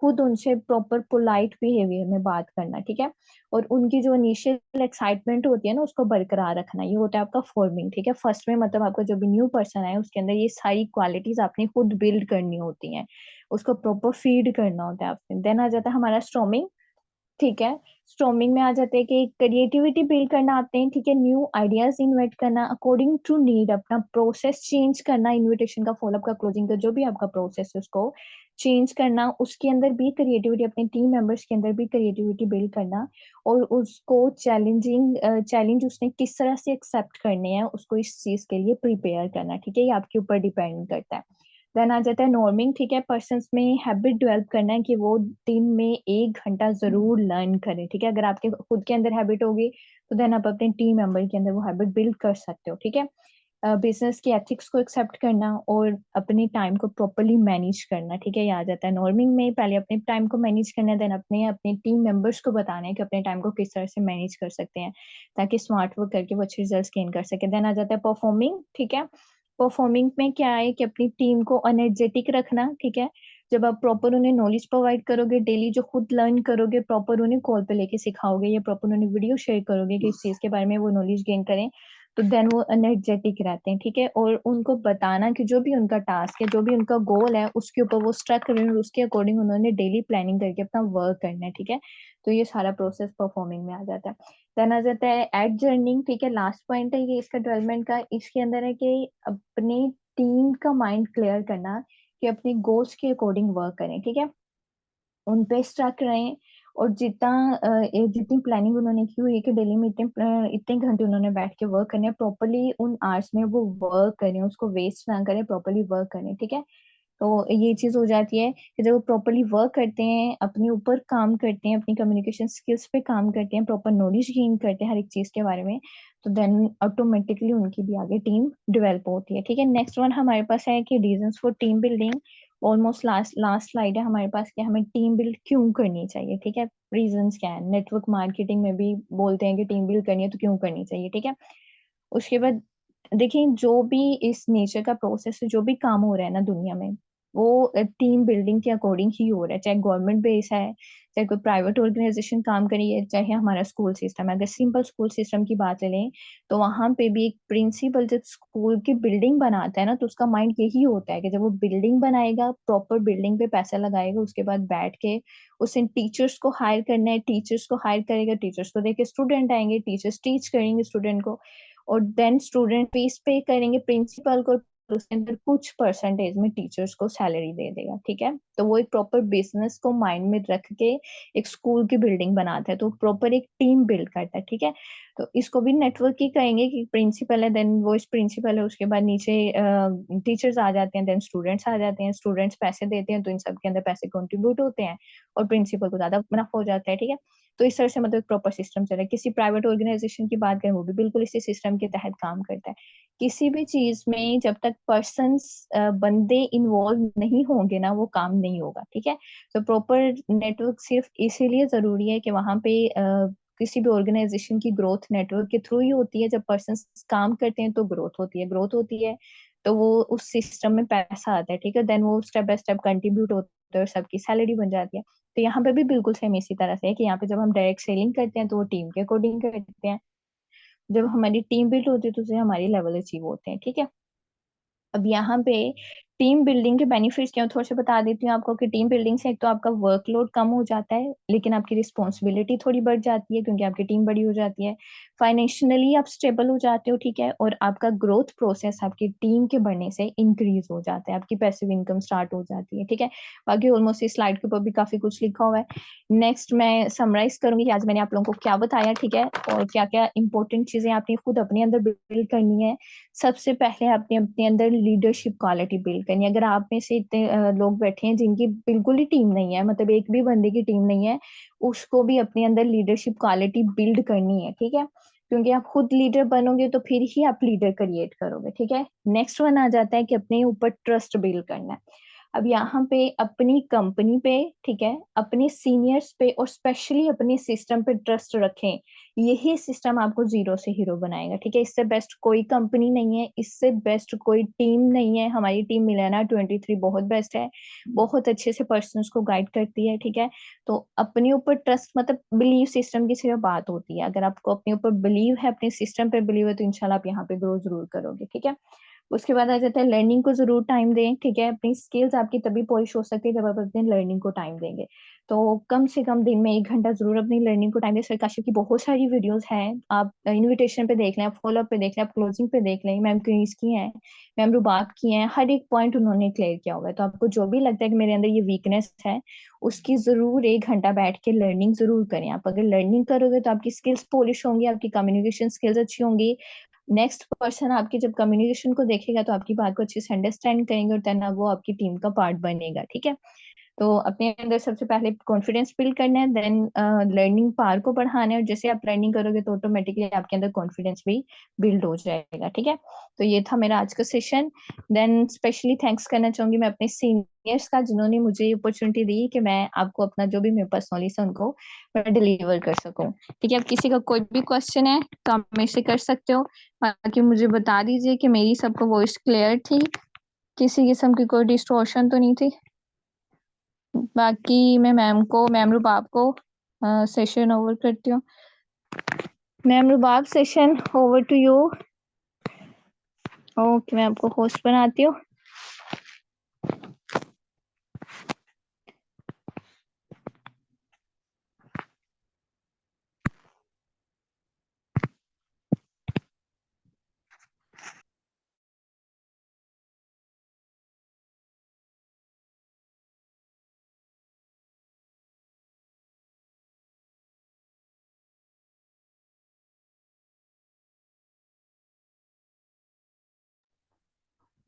खुद उनसे प्रॉपर पोलाइट बिहेवियर में बात करना, ठीक है। और उनकी जो इनिशियल एक्साइटमेंट होती है ना, उसको बरकरार रखना, ये होता है आपका फॉर्मिंग, ठीक है। फर्स्ट में मतलब आपका जो भी न्यू पर्सन है उसके अंदर ये सारी क्वालिटीज आपने खुद बिल्ड करनी होती हैं, उसको प्रॉपर फीड करना होता है आपने। देन आ जाता है हमारा स्टॉर्मिंग, ठीक है। स्टॉर्मिंग में आ जाते हैं कि क्रिएटिविटी बिल्ड करना आते हैं, ठीक है। न्यू आइडियाज इन्वाइट करना अकॉर्डिंग टू नीड, अपना प्रोसेस चेंज करना, इनविटेशन का, फॉलोअप का, क्लोजिंग का, जो भी आपका प्रोसेस है उसको चेंज करना, उसके अंदर भी क्रिएटिविटी, अपने टीम मेंबर्स के अंदर भी क्रिएटिविटी बिल्ड करना, और उसको चैलेंज उसने किस तरह से एक्सेप्ट करने हैं, उसको इस चीज के लिए प्रिपेयर करना, ठीक है। ये आपके ऊपर डिपेंड करता है। देन आ जाता है नॉर्मिंग, ठीक है। पर्सन्स में हैबिट डेवलप करना है कि वो दिन में 1 घंटा जरूर लर्न करें, ठीक है। अगर आपके खुद के अंदर हैबिट होगी तो देन आप अपने टीम मेंबर के अंदर वो हैबिट बिल्ड कर सकते हो, ठीक है। बिजनेस की एथिक्स को एक्सेप्ट करना और अपने टाइम को प्रॉपरली मैनेज करना, ठीक है। ये आ जाता है नॉर्मिंग में, पहले अपने टाइम को मैनेज करना है, देन अपने अपने टीम मेंबर्स को बताना है कि अपने टाइम को किस तरह से मैनेज कर सकते हैं ताकि स्मार्ट वर्क करके वो अच्छे रिजल्ट गेन कर सके। देन आ जाता है परफॉर्मिंग, ठीक है। परफॉर्मिंग में क्या है कि अपनी टीम को एनर्जेटिक रखना, ठीक है। जब आप प्रॉपर उन्हें नॉलेज प्रोवाइड करोगे, डेली जो खुद लर्न करोगे, प्रॉपर उन्हें कॉल पे लेके सिखाओगे या प्रॉपर उन्हें वीडियो शेयर करोगे कि इस चीज के बारे में वो नॉलेज गेन करें, तो देन वो एनर्जेटिक रहते हैं, ठीक है। और उनको बताना कि जो भी उनका टास्क है, जो भी उनका गोल है, उसके ऊपर वो स्ट्रक करें और उसके अकॉर्डिंग उन्होंने डेली प्लानिंग करके अपना वर्क करना है, ठीक है। तो ये सारा प्रोसेस परफॉर्मिंग में आ जाता है। देन आ जाता है एट जर्निंग, ठीक है। लास्ट पॉइंट है ये इसका डेवलपमेंट का, इसके अंदर है कि अपनी टीम का माइंड क्लियर करना कि अपने गोल्स के अकॉर्डिंग वर्क करें, ठीक है। उन पे स्टक रहें, और जितनी प्लानिंग उन्होंने की हुई है कि डेली में इतने घंटे उन्होंने बैठ के वर्क करने हैं, प्रॉपरली उन आवर्स में वो वर्क करें, उसको वेस्ट ना करें, प्रॉपरली वर्क करें, ठीक है। तो ये चीज हो जाती है कि जब वो प्रॉपरली वर्क करते हैं, अपने ऊपर काम करते हैं, अपनी कम्युनिकेशन स्किल्स पे काम करते हैं, प्रॉपर नॉलेज गेन करते हैं हर एक चीज के बारे में, तो देन ऑटोमेटिकली उनकी भी आगे टीम डेवलप होती है, ठीक है। नेक्स्ट वन हमारे पास है कि reasons for team building. Almost last last slide है हमारे पास कि हमें टीम बिल्ड क्यों करनी चाहिए, ठीक है। रीजंस क्या है, नेटवर्क मार्केटिंग में भी बोलते हैं कि टीम बिल्ड करनी है तो क्यों करनी चाहिए, ठीक है। उसके बाद देखिए, जो भी इस नेचर का प्रोसेस है, जो भी काम हो रहा है ना दुनिया में, वो टीम बिल्डिंग के अकॉर्डिंग ही हो रहा है, चाहे गवर्नमेंट बेस है, चाहे कोई प्राइवेट ऑर्गेनाइजेशन काम करी है, चाहे हमारा स्कूल सिस्टम है। अगर सिंपल स्कूल सिस्टम की बात ले लें तो वहां पे भी एक प्रिंसिपल जब स्कूल की बिल्डिंग बनाता है ना, तो उसका माइंड यही होता है कि जब वो बिल्डिंग बनाएगा, प्रॉपर बिल्डिंग पे पैसा लगाएगा, उसके बाद बैठ के उसे टीचर्स को हायर करना है, टीचर्स को हायर करेगा, टीचर्स को देख के स्टूडेंट आएंगे, टीचर्स टीच करेंगे स्टूडेंट को, और देन स्टूडेंट फीस पे करेंगे प्रिंसिपल को, तो उसके अंदर कुछ परसेंटेज में टीचर्स को सैलरी दे देगा, ठीक है। तो वो एक प्रॉपर बिजनेस को माइंड में रख के एक स्कूल की बिल्डिंग बनाता है, तो प्रॉपर एक टीम बिल्ड करता है, ठीक है। तो इसको भी नेटवर्क ही कहेंगे कि प्रिंसिपल है, देन वो इस प्रिंसिपल है, उसके बाद नीचे टीचर्स आ जाते हैं, देन स्टूडेंट्स आ जाते हैं, स्टूडेंट्स पैसे देते हैं, तो इन सब के अंदर पैसे कंट्रीब्यूट होते हैं और प्रिंसिपल को ज्यादा मुनाफा हो जाता है, ठीक है। तो इस तरह से मतलब प्रॉपर सिस्टम चले। किसी प्राइवेट ऑर्गेनाइजेशन की बात करें, वो भी बिल्कुल इसी सिस्टम के तहत काम करता है। किसी भी चीज में जब तक पर्सन्स बंदे इन्वॉल्व नहीं होंगे ना, वो काम नहीं होगा, ठीक है। तो प्रॉपर नेटवर्क सिर्फ इसीलिए जरूरी है कि वहां पे किसी भी ऑर्गेनाइजेशन की ग्रोथ नेटवर्क के थ्रू ही होती है। जब पर्सन्स काम करते हैं तो ग्रोथ होती है, ग्रोथ होती है तो वो उस सिस्टम में पैसा आता है, ठीक है। देन वो स्टेप बाय स्टेप कंट्रीब्यूट होता है और सबकी सैलरी बन जाती है। तो यहाँ पे भी बिल्कुल सेम इसी तरह से है कि यहाँ पे जब हम डायरेक्ट सेलिंग करते हैं तो वो टीम के अकॉर्डिंग करते हैं, जब हमारी टीम बिल्ड होती है तो उससे हमारी लेवल अचीव होते हैं, ठीक है। अब यहाँ पे टीम बिल्डिंग के बेनिफिट्स क्या, थोड़ा सा बता देती हूँ आपको कि टीम बिल्डिंग से एक तो आपका वर्कलोड कम हो जाता है, लेकिन आपकी रिस्पॉन्सिबिलिटी थोड़ी बढ़ जाती है क्योंकि आपकी टीम बड़ी हो जाती है। फाइनेंशियली आप स्टेबल हो जाते हो, ठीक है। और आपका ग्रोथ प्रोसेस आपकी टीम के बढ़ने से इंक्रीज हो जाता है, आपकी पैसिव इनकम स्टार्ट हो जाती है, ठीक है। बाकी ऑलमोस्ट इस स्लाइड के ऊपर भी काफी कुछ लिखा हुआ है। नेक्स्ट मैं समराइज करूंगी कि आज मैंने आप लोगों को क्या बताया, ठीक है, और क्या क्या इंपॉर्टेंट चीजें आपने खुद अपने अंदर बिल्ड करनी है। सबसे पहले आपने अपने अंदर लीडरशिप क्वालिटी बिल्ड करनी है। अगर आप में से इतने लोग बैठे हैं जिनकी बिल्कुल ही टीम नहीं है, मतलब एक भी बंदे की टीम नहीं है, उसको भी अपने अंदर लीडरशिप क्वालिटी बिल्ड करनी है, ठीक है। क्योंकि आप खुद लीडर बनोगे तो फिर ही आप लीडर क्रिएट करोगे, ठीक है। नेक्स्ट वन आ जाता है कि अपने ऊपर ट्रस्ट बिल्ड करना है। अब यहाँ पे अपनी कंपनी पे, ठीक है, अपने सीनियर्स पे और स्पेशली अपने सिस्टम पे ट्रस्ट रखें यही सिस्टम आपको जीरो से हीरो बनाएगा, ठीक है। इससे बेस्ट कोई कंपनी नहीं है, इससे बेस्ट कोई टीम नहीं है। हमारी टीम मिलेना 23 बहुत बेस्ट है, बहुत अच्छे से पर्सन्स को गाइड करती है, ठीक है। तो अपने ऊपर ट्रस्ट, मतलब बिलीव सिस्टम की सिर्फ बात होती है। अगर आपको अपने ऊपर बिलीव है, अपने सिस्टम पे बिलीव है, तो इंशाल्लाह आप यहाँ पे ग्रो जरूर करोगे, ठीक है। उसके बाद आ जाता है लर्निंग को जरूर टाइम दें, ठीक है। अपनी स्किल्स आपकी तभी पॉलिश हो सकती है जब आप अपने लर्निंग को टाइम देंगे। तो कम से कम दिन में 1 घंटा जरूर अपनी लर्निंग को टाइम दें। सर काशिफ की बहुत सारी वीडियोस हैं, आप इनविटेशन पे देख लें, आप फॉलोअप पे देख लें, आप क्लोजिंग पे देख लें, मैम क्यूरीज की हैं, मैम रुबाब की हैं, हर एक पॉइंट उन्होंने क्लियर किया हुआ है। तो आपको जो भी लगता है कि मेरे अंदर ये वीकनेस है, उसकी जरूर 1 घंटा बैठ के लर्निंग जरूर करें। आप अगर लर्निंग करोगे तो आपकी स्किल्स पॉलिश होंगी, आपकी कम्युनिकेशन स्किल्स अच्छी होंगी। नेक्स्ट पर्सन आपकी जब कम्युनिकेशन को देखेगा तो आपकी बात को अच्छे से अंडरस्टैंड करेंगे, और देन वो आपकी टीम का पार्ट बनेगा, ठीक है। तो अपने अंदर सबसे पहले कॉन्फिडेंस बिल्ड करना है, देन लर्निंग पार को बढ़ाना है, और जैसे आप लर्निंग करोगे तो ऑटोमेटिकली आपके अंदर कॉन्फिडेंस भी बिल्ड हो जाएगा, ठीक है। तो ये था मेरा आज का सेशन। देन स्पेशली थैंक्स करना चाहूंगी मैं अपने सीनियर्स का, जिन्होंने मुझे ये अपॉर्चुनिटी दी कि मैं आपको अपना जो भी मेरे पास नॉलेज है उनको मैं डिलीवर कर सकूं, ठीक है। अब किसी का कोई भी क्वेश्चन है तो आप मेरे से कर सकते हो। बाकी मुझे बता दीजिए कि मेरी सबको वॉइस क्लियर थी, किसी किस्म की कोई डिस्टॉर्शन तो नहीं थी। बाकी मैं मैम रुबाब को सेशन ओवर करती हूँ। Ma'am Rubab, session over to you. Okay, मैं आपको होस्ट बनाती हूँ।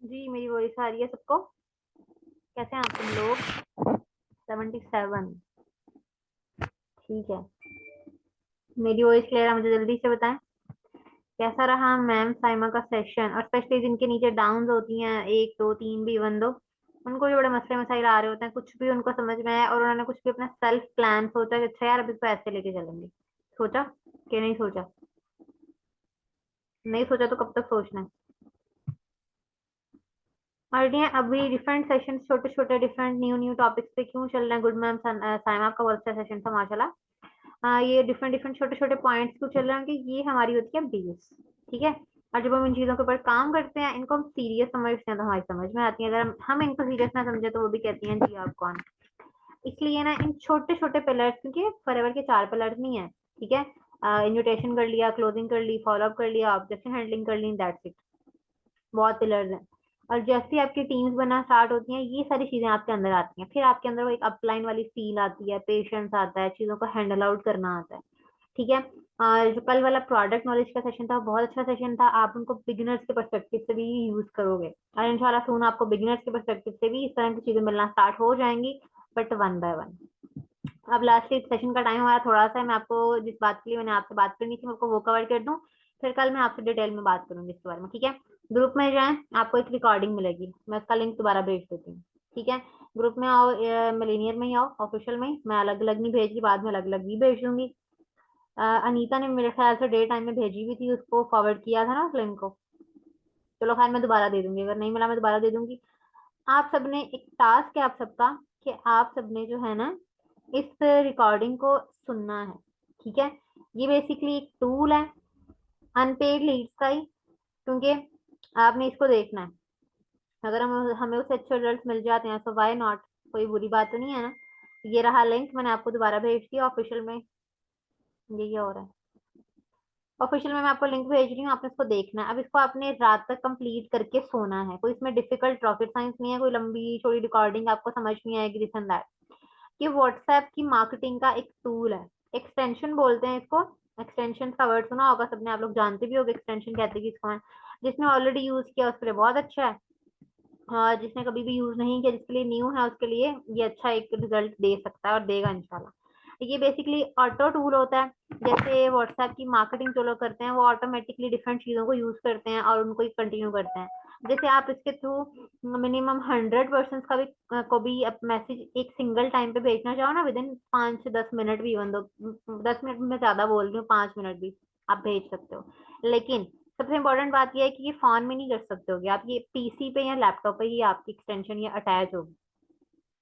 जी मेरी वॉइस आ रही है सबको? कैसे हैं आप तुम लोग? 77। ठीक है, मेरी वॉइस क्लियर है? मुझे जल्दी से बताएं कैसा रहा मैम साइमा का सेशन, और स्पेशली जिनके नीचे डाउन्स होती हैं 1 2 3 भी 1 2, उनको भी बड़े मसले मसाइल आ रहे होते हैं, कुछ भी उनको समझ में आया और उन्होंने कुछ भी अपना सेल्फ प्लान सोचा कि अच्छा यार अभी तो ऐसे लेके चलेंगे, सोचा कि नहीं सोचा? नहीं सोचा तो कब तक सोचना है? आइडिया अभी डिफरेंट सेशन छोटे छोटे डिफरेंट न्यू न्यू टॉपिक्स पे क्यों चल रहे हैं? गुड मैम, साइमा का बहुत अच्छा सेशन था माशाल्लाह। ये डिफरेंट डिफरेंट छोटे छोटे पॉइंट्स क्यों चल रहे हैं कि ये हमारी होती है बेस, ठीक है। और जब हम इन चीजों के ऊपर काम करते हैं, इनको हम सीरियस समझते हैं तो हमारी समझ में आती है। अगर हम इनको सीरियस ना समझे तो वो भी कहती हैं जी आप कौन। इसलिए ना इन छोटे छोटे पिलर्स, क्योंकि फॉरएवर के 4 पिलर्स नहीं है, ठीक है। इन्विटेशन कर लिया, क्लोजिंग कर ली, फॉलोअप कर लिया, ऑब्जेक्शन हैंडलिंग कर ली, दैट्स इट। बहुत पिलर्स हैं। और जैसे आपकी टीम्स बनना स्टार्ट होती हैं, ये सारी चीजें आपके अंदर आती हैं, फिर आपके अंदर वो एक अपलाइन वाली फील आती है, पेशेंस आता है, चीजों को हैंडल आउट करना आता है, ठीक है। और जो कल वाला प्रोडक्ट नॉलेज का सेशन था, बहुत अच्छा सेशन था। आप उनको बिगिनर्स के पर्सपेक्टिव से भी यूज करोगे, और इंशाल्लाह सुन आपको बिगिनर्स के पर्सपेक्टिव से भी इस तरह की चीजें मिलना स्टार्ट हो जाएंगी, बट 1 बाय 1। अब लास्ट सेशन का टाइम हमारा थोड़ा सा है, मैं आपको जिस बात के लिए मैंने आपसे बात करनी थी, मैं आपको वो कवर कर दूं, फिर कल मैं आपसे डिटेल में बात करूंगी इसके बारे में, ठीक है। ग्रुप में जाएं, आपको एक रिकॉर्डिंग मिलेगी, मैं उसका लिंक दोबारा भेज देती हूँ, ठीक है। ग्रुप में आओ, मिलीनियर में ही आओ, ऑफिशियल में ही, मैं अलग अलग नहीं भेज रही, बाद में अलग अलग भी भेज दूंगी। अनीता ने मेरे ख्याल से डे टाइम में भेजी भी थी, उसको फॉरवर्ड किया था ना उस लिंक को। चलो खैर मैं दोबारा दे दूंगी, अगर नहीं मिला मैं दोबारा दे दूंगी। आप सबने एक टास्क है आप सबका, कि आप सबने जो है ना इस रिकॉर्डिंग को सुनना है, ठीक है। ये बेसिकली एक टूल है अनपेड लीड्स का ही, क्योंकि आपने इसको देखना है। अगर हम हमें उससे अच्छे रिजल्ट मिल जाते हैं तो वाई नॉट, कोई बुरी बात तो नहीं है ना। ये रहा लिंक, मैंने आपको दोबारा भेज दिया ऑफिशियल में। ये क्या हो रहा है? ऑफिशियल में मैं आपको लिंक भेज रही हूँ, आपने इसको देखना है। अब इसको आपने रात तक कंप्लीट करके सोना है, कोई इसमें डिफिकल्ट रॉकेट साइंस नहीं है, कोई लंबी चौड़ी रिकॉर्डिंग आपको समझ नहीं आएगी दिस एंड दैट। ये व्हाट्सएप की मार्केटिंग का एक टूल है, एक्सटेंशन बोलते हैं इसको। एक्सटेंशन का वर्ड सुना होगा सबने, आप लोग जानते भी होंगे एक्सटेंशन कहते हैं किसको है। जिसने ऑलरेडी यूज किया उसके लिए बहुत अच्छा है, और जिसने कभी भी यूज नहीं किया, जिसके लिए न्यू है, उसके लिए ये अच्छा एक रिजल्ट दे सकता है और देगा इंशाल्लाह। ये बेसिकली ऑटो टूल होता है, जैसे व्हाट्सएप की मार्केटिंग जो लोग करते हैं वो ऑटोमेटिकली डिफरेंट चीजों को यूज करते हैं और उनको कंटिन्यू करते हैं। जैसे आप इसके थ्रू मिनिमम 100 पर्सन का भी को भी मैसेज एक सिंगल टाइम पे भेजना चाहो ना, विद इन 5 से 10 मिनट भी, इवन दो 10 मिनट में ज्यादा बोल रही हूँ, 5 मिनट भी आप भेज सकते हो। लेकिन सबसे इम्पोर्टेंट बात यह है कि ये फोन में नहीं कर सकते होगे आप, ये पीसी पे या लैपटॉप पे ही आपकी एक्सटेंशन ये अटैच होगी।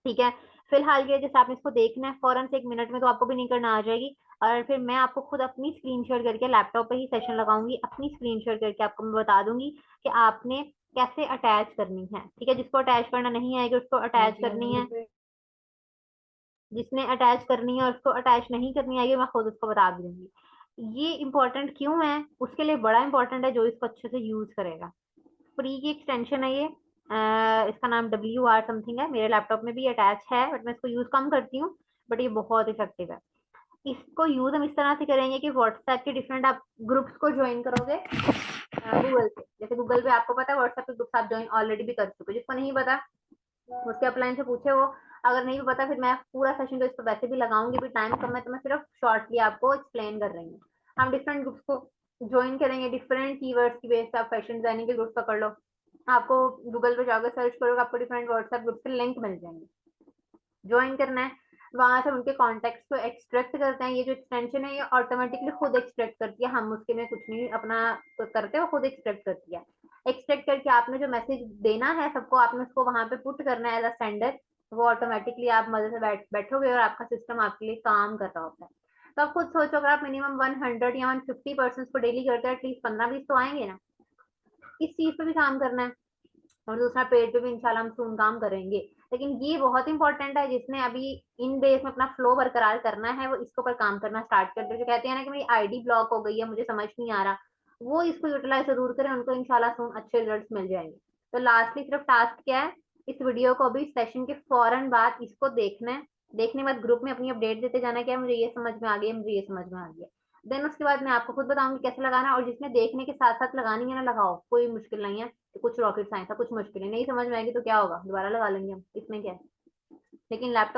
ठीक है। फिलहाल ये जैसे आपने इसको देखना है फौरन से 1 मिनट में, तो आपको भी नहीं करना आ जाएगी। और फिर मैं आपको खुद अपनी स्क्रीन शेयर करके लैपटॉप पे ही सेशन लगाऊंगी, अपनी स्क्रीन शेयर करके आपको मैं बता दूंगी कि आपने कैसे अटैच करनी है। ठीक है, जिसको अटैच करना नहीं आएगा उसको अटैच करनी है, जिसने अटैच करनी है और उसको अटैच नहीं करनी आएगी मैं खुद उसको बता भी दूंगी। ये इंपॉर्टेंट क्यों है, उसके लिए बड़ा इंपॉर्टेंट है जो इसको अच्छे से यूज करेगा। फ्री की एक्सटेंशन है ये, इसका नाम WR समथिंग है, मेरे लैपटॉप में भी अटैच है बट मैं इसको यूज कम करती हूँ। बट ये बहुत इफेक्टिव है। इसको यूज हम इस तरह से करेंगे कि व्हाट्सएप के डिफरेंट आप ग्रुप्स को ज्वाइन करोगे गूगल पे। जैसे गूगल पे आपको पता है व्हाट्सएप के ग्रुप्स आप ज्वाइन ऑलरेडी भी कर चुके हो, जिसको नहीं पता उसके अपलाइन से पूछे वो। अगर नहीं भी पता फिर मैं पूरा सेशन तो इस पर वैसे भी लगाऊंगी, भी टाइम कम है तो मैं सिर्फ शॉर्टली आपको एक्सप्लेन कर रही हूँ। हम डिफरेंट ग्रुप्स को ज्वाइन करेंगे, डिफरेंट कीवर्ड्स की बेस पे आप फैशन डिजाइनिंग के ग्रुप पकड़ लो। आपको गूगल पे जाकर सर्च करोगे, आपको डिफरेंट व्हाट्सएप ग्रुप के लिंक मिल जाएंगे, ज्वाइन करना है। वहां से उनके कॉन्टेक्ट को एक्सट्रैक्ट करते हैं, ये जो एक्सटेंशन है ये ऑटोमेटिकली खुद एक्सट्रैक्ट करती है, हम उसके में कुछ नहीं अपना करते, वो खुद एक्सट्रैक्ट करती है। एक्सट्रैक्ट करके आपने जो मैसेज देना है सबको, आपने उसको वहां पे पुट करना है एज अ सेंडर। वो ऑटोमेटिकली आप मजे से बैठोगे और आपका सिस्टम आपके लिए काम कर रहा होता है। तो आप खुद सोचो, अगर आप मिनिमम 100 या 150 पर्सन को डेली करते हैं, एटलीस्ट 15-20 तो आएंगे ना। इस चीज पे भी काम करना है, और दूसरा पेड पे भी इंशाल्लाह हम सून काम करेंगे। लेकिन ये बहुत इंपॉर्टेंट है, जिसने अभी इन डेज में अपना फ्लो बरकरार करना है वो इसके ऊपर काम करना स्टार्ट कर दे। जो कहते हैं ना कि मेरी आईडी ब्लॉक हो गई है, मुझे समझ नहीं आ रहा, वो इसको यूटिलाइज जरूर करें, उनको इंशाल्लाह सून अच्छे रिजल्ट मिल जाएंगे। तो लास्टली सिर्फ टास्क क्या है, इस वीडियो को अभी सेशन के फौरन बाद इसको देखना है। देखने के बाद ग्रुप में अपनी अपडेट देते जाना, क्या मुझे ये समझ में आ गया, मुझे ये समझ में आ गया। देन उसके बाद मैं आपको खुद बताऊंगी कैसे लगाना है, और जिसने देखने के साथ साथ लगानी है ना, लगाओ, कोई मुश्किल नहीं है। कुछ रॉकेट साइंस है, कुछ मुश्किल है, नहीं समझ में आएगी तो क्या होगा, दोबारा लगा लेंगे हम, इसमें क्या है। लेकिन लैपटॉप